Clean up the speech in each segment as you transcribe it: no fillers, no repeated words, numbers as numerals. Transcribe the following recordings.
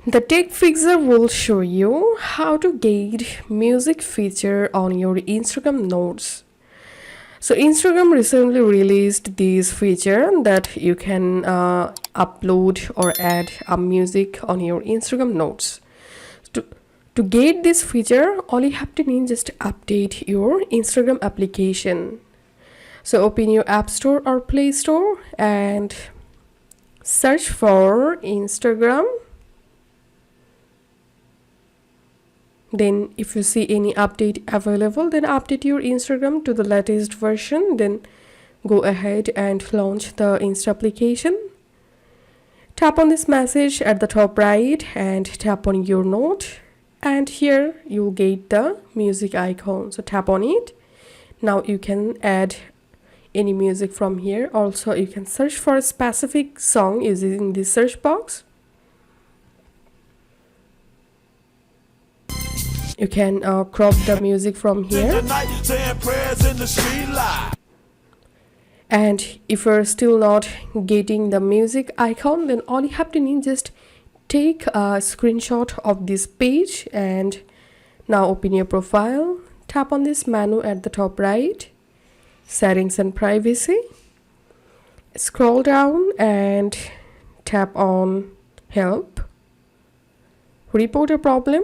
The Tech Fixr will show you how to get music feature on your Instagram notes. So Instagram recently released this feature that you can upload or add a music on your Instagram notes. To, to get this feature, all you have to do is just update your Instagram application. So open your App Store or Play Store and search for Instagram. Then if you see any update available, then update your Instagram to the latest version. Then go ahead and launch the Insta application. Tap on this message at the top right and tap on your note. And here you'll get the music icon. So tap on it. Now you can add any music from here. Also, you can search for a specific song using this search box. You can crop the music from here. And if you're still not getting the music icon, then all you have to do is just take a screenshot of this page. And now open your profile. Tap on this menu at the top right, settings and privacy. Scroll down and tap on help, report a problem.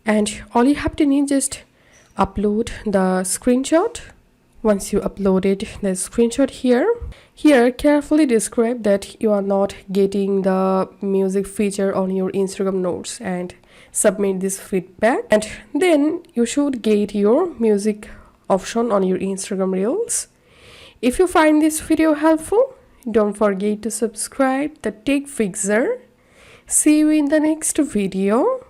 And all you have to do is just upload the screenshot. Once you uploaded the screenshot here carefully describe that you are not getting the music feature on your Instagram notes and submit this feedback. And then you should get your music option on your Instagram Reels. If you find this video helpful, don't forget to subscribe the Tech Fixr. See you in the next video.